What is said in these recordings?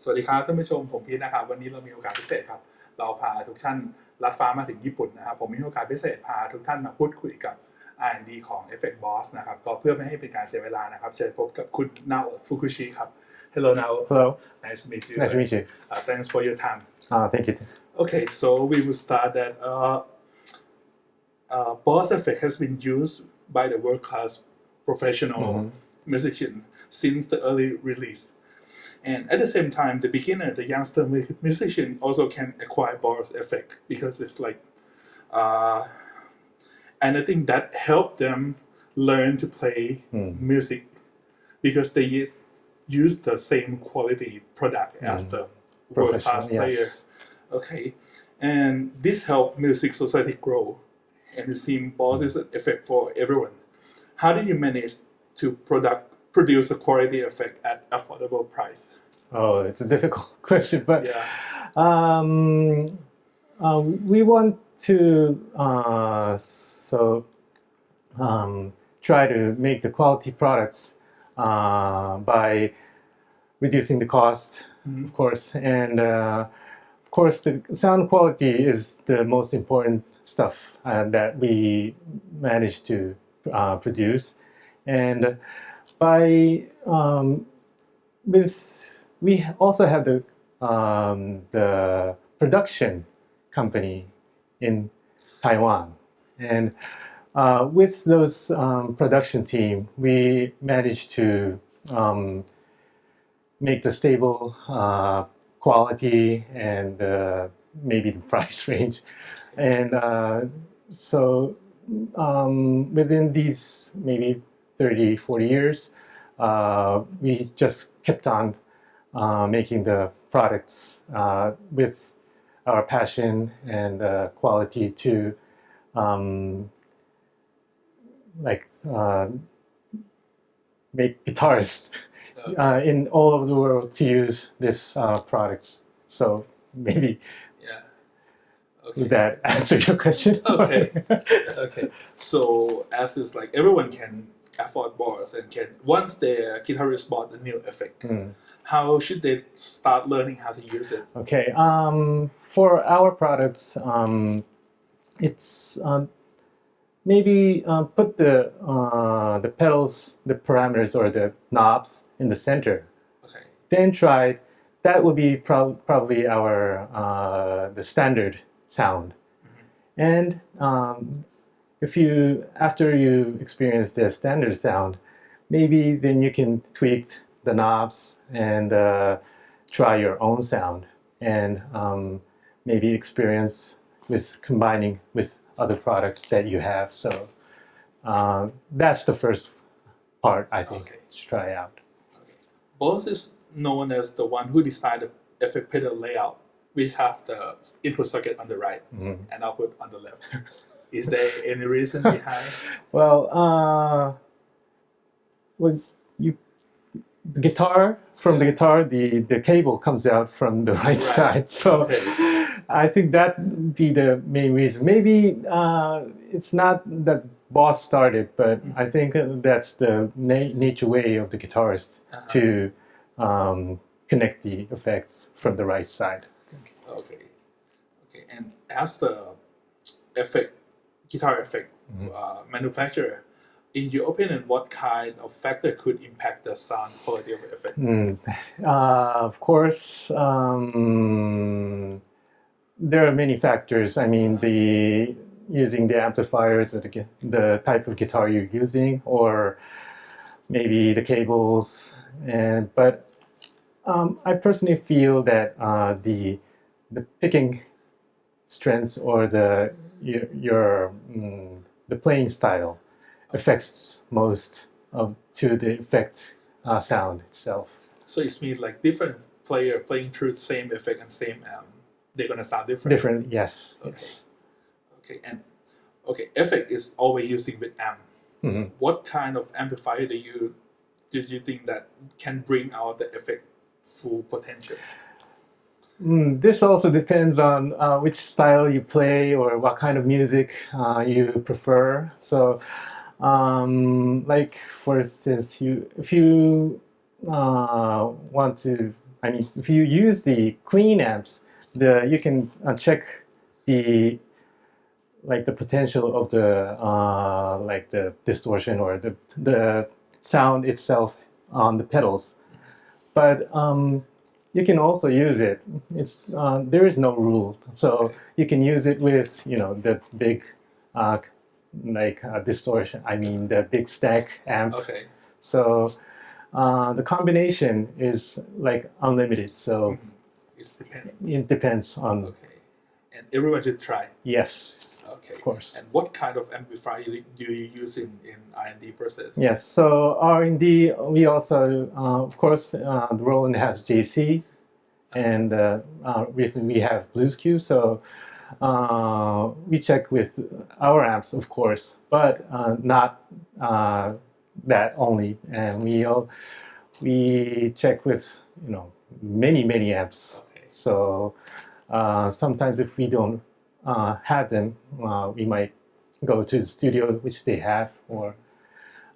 สวัสดีครับท่านผู้ชมผมพีทนะครับวันนี้เรามีโอกาสพิเศษครับเราพาทุกท่านลัดฟ้ามาถึงญี่ปุ่นนะครับผมมีโอกาสพิเศษพาทุกท่านมาพูดคุยกับ R&D ของ Effect Boss นะครับก็เพื่อไม่ให้เป็นการเสียเวลานะครับเชิญพบกับคุณ Nao Fukushi ครับ Hello Nao. Hello. Nice to meet you. Nice to meet you. Thanks for your time. Thank you. Okay, so we will start that Boss Effect has been used by the world-class professional musician since the early release. And at the same time, the beginner, the youngster musician also can acquire Boss Effect because it's like, and I think that helped them learn to play music because they use the same quality product as the world-class player. Okay, and this helped music society grow, and it seems Boss is an effect for everyone. How did you manage to produce a quality effect at affordable price? Oh, it's a difficult question, but Yeah. We want to try to make the quality products by reducing the cost, of course, and of course the sound quality is the most important stuff that we managed to produce, and by we also have the production company in Taiwan, and with those production team, we managed to make the stable quality and maybe the price range, and so within these maybe 30-40 years, we just kept on making the products with our passion and quality to make guitarists in all over the world to use these products. So maybe would that answer your question? Okay. So as it's like everyone can afford Boss and can once their guitarist bought the new effect, how should they start learning how to use it? Okay. For our products, it's maybe put the pedals, the parameters, or the knobs in the center. Okay. Then try. That would be probably our the standard sound. And if you after you experience the standard sound, maybe then you can tweak the knobs and try your own sound, and maybe experience with combining with other products that you have. So that's the first part, I think, to try out. Okay. Boss is known as the one who decided the effect pedal layout. We have the input socket on the right and output on the left. Is there any reason behind? Well, the guitar, the cable comes out from the right side. So I think that would be the main reason. Maybe it's not that Boss started, but I think that's the nature way of the guitarist to connect the effects from the right side. Okay. And as the guitar effect manufacturer, in your opinion, what kind of factor could impact the sound quality of the effect? Of course, there are many factors. I mean, using the amplifiers or the type of guitar you're using, or maybe the cables. But I personally feel that the picking strengths or the playing style affects most to the effect sound itself. So it means like different player playing through the same effect and same amp, they're gonna sound different. Different, yes. Okay. Effect is always using with amp. What kind of amplifier do you think that can bring out the effect full potential? This also depends on which style you play or what kind of music you prefer. So, like for instance, if you want to I mean, if you use the clean amps, you can check the the potential of the the distortion or the sound itself on the pedals. But you can also use it. It's there is no rule, so you can use it with the big distortion. I mean the big stack amp. Okay. So the combination is like unlimited. So it depends on. Okay. And everyone should try. Yes. Okay. Of course. And what kind of amplifier do you use in R&D process? Yes. So R&D, we also, of course, Roland has JC, and recently we have Blues Q. So we check with our amps, of course, but not that only. And we check with many amps. Okay. So sometimes if we don't have them, we might go to the studio which they have, or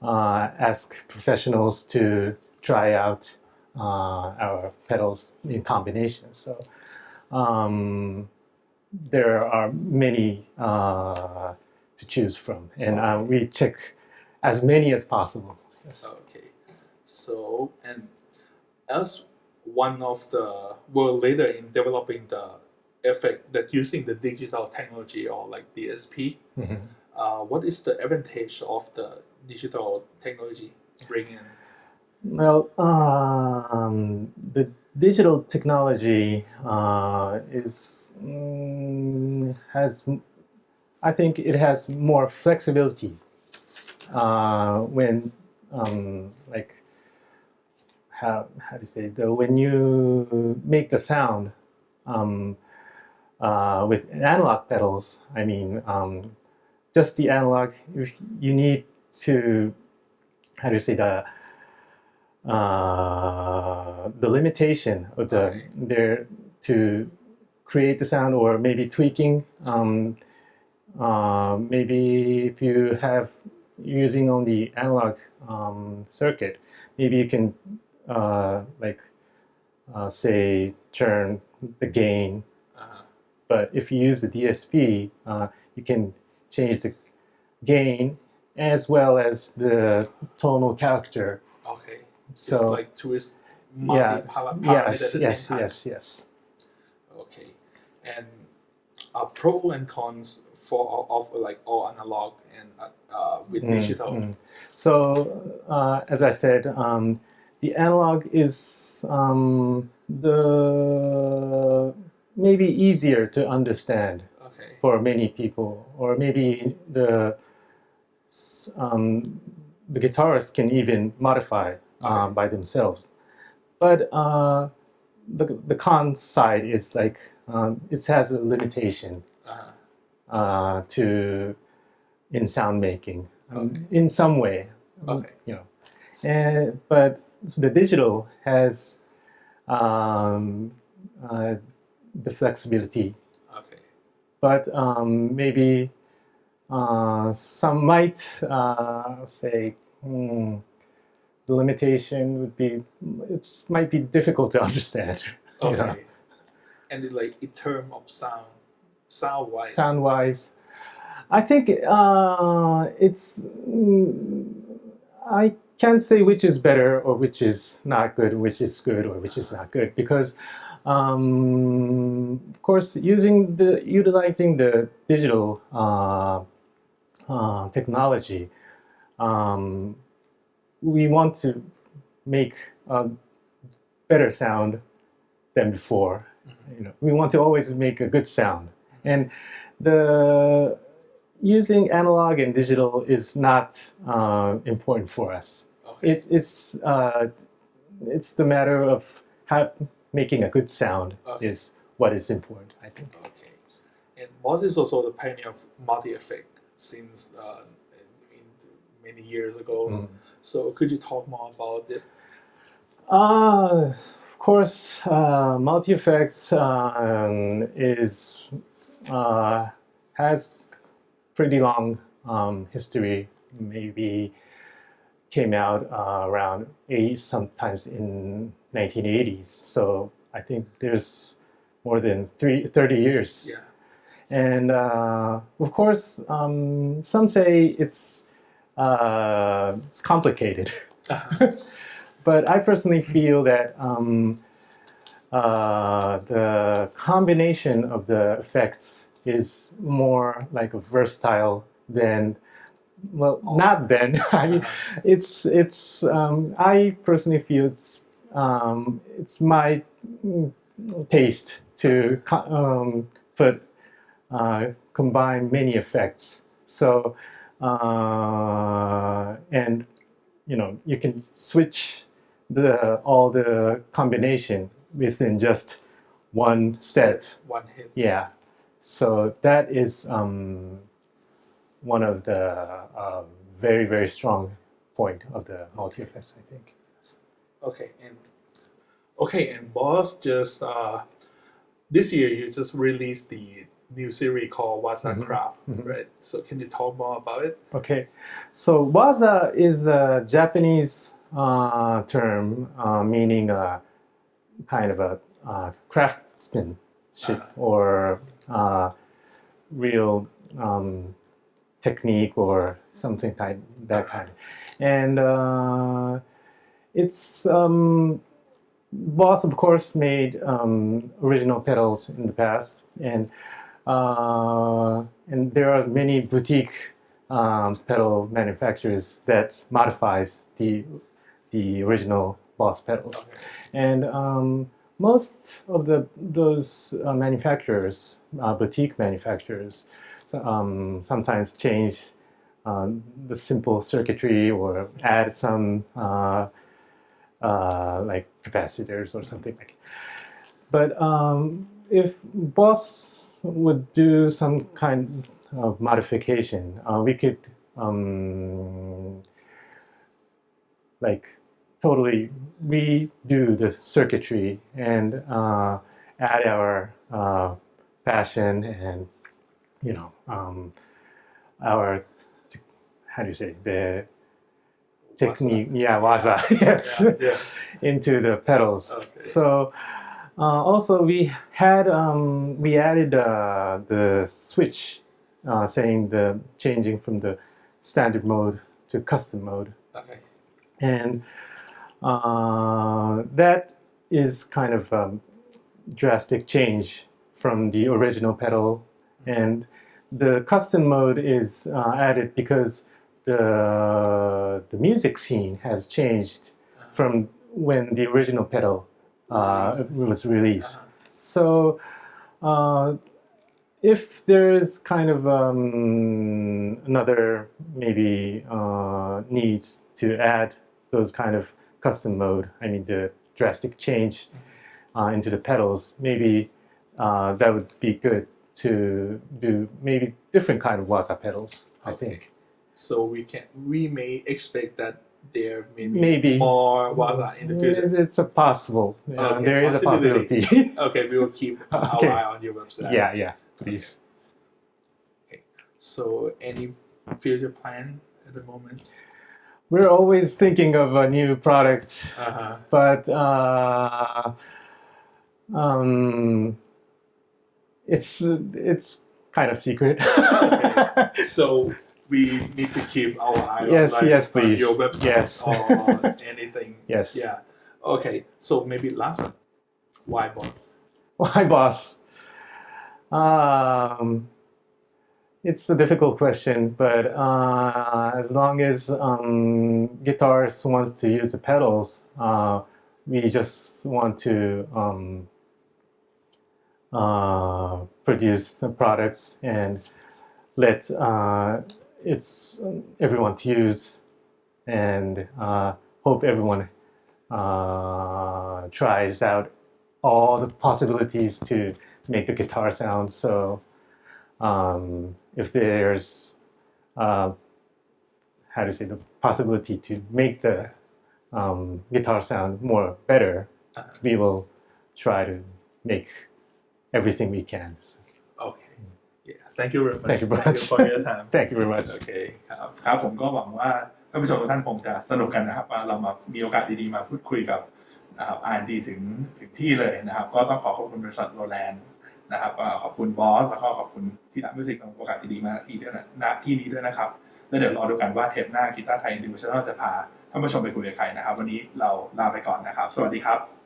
ask professionals to try out our pedals in combination. So there are many to choose from, and we check as many as possible. Yes. Okay. So, and as one of the world leader in developing the effect that using the digital technology or like DSP, what is the advantage of the digital technology bringing in? Well, the digital technology has, I think it has more flexibility when how to say when you make the sound with analog pedals. I mean, just the analog. If you need to, how do you say the limitation of there to create the sound, or maybe tweaking. Maybe if you have using on the analog circuit, maybe you can say turn the gain. But if you use the DSP, you can change the gain as well as the tonal character. Okay. So it's like twist parameters at the same time. Yes. Okay. And pro and cons for of like all analog and with digital. So as I said, the analog is the maybe easier to understand for many people, or maybe the guitarists can even modify by themselves. But the con side is like it has a limitation to in sound making in some way. But the digital has the flexibility. But maybe some might say the limitation would be it might be difficult to understand. And in terms of sound wise, I think it's I can't say which is better or which is not good, which is good or which is not good, because of course utilizing the digital technology, we want to make a better sound than before. We want to always make a good sound, and the using analog and digital is not important for us. It's the matter of making a good sound is what is important, I think. And Moz is also the pioneer of multi-effect since many years ago. So could you talk more about it? Of course, multi-effects has pretty long history. Maybe came out around sometimes in 1980s. So I think there's more than 30 years. Yeah. And of course, some say it's complicated. But I personally feel that the combination of the effects is more like a versatile than, well, not then. I mean, it's I personally feel it's my taste to combine many effects. So and you can switch all the combination within just one step. One hit. Yeah. So that is one of the very, very strong point of the multi effects, I think. Okay, and boss, just this year you just released the new series called Waza Craft, right? So can you talk more about it? Okay, so waza is a Japanese term meaning kind of a craftsmanship or real technique or something kind that kind. And it's Boss, of course, made original pedals in the past, and there are many boutique pedal manufacturers that modifies the original Boss pedals, and most of those manufacturers, boutique manufacturers, sometimes change the simple circuitry or add some like capacitors or something like. But if Boss would do some kind of modification, we could like totally redo the circuitry and add our passion and our how do you say the technique, waza, yes, into the pedals. Okay. So also we added the switch saying the changing from the standard mode to custom mode. Okay. And that is kind of a drastic change from the original pedal, and the custom mode is added because the music scene has changed from when the original pedal was released. So if there is kind of another maybe needs to add those kind of custom mode, I mean the drastic change into the pedals, maybe that would be good to do maybe different kind of waza pedals, I think. So we may expect that there may be more waza in the future. It's a possible. There is a possibility. Okay, we will keep our eye on your website. Yeah, please. Okay. So any future plan at the moment? We're always thinking of a new product, but it's kind of secret. Okay. So we need to keep our eye on please. Your website or anything. Yes. Yeah. Okay. So maybe last one. Why Boss? Why Boss? It's a difficult question, but as long as guitarists wants to use the pedals, we just want to produce the products and let everyone to use, and hope everyone tries out all the possibilities to make the guitar sound. So if there's the possibility to make the guitar sound more better, we will try to make everything we can. Okay. Yeah. Thank you very much. Thank you very much. Thank you for your time. Thank you very much. Okay. ครับผมก็หวังว่าท่านผู้ชมทุกท่านคงจะสนุกกันนะครับว่าเรามามีโอกาสดีๆมาพูดคุยกับ นะครับ R&D ถึงที่เลยนะครับก็ต้องขอขอบคุณบริษัทโรแลนด์นะครับขอบคุณบอสแล้วก็ขอบคุณที่นักมิวสิกของโอกาสดีๆมาที่ด้วยนะที่นี้ด้วยนะครับแล้วเดี๋ยวรอดูกันว่าเทปหน้ากีตาร์ไทยอินดิวิชั่นแนลจะพาท่านผู้ชมไปคุยกับใครนะครับวันนี้เราลาไปก่อนนะครับสวัสดีครับ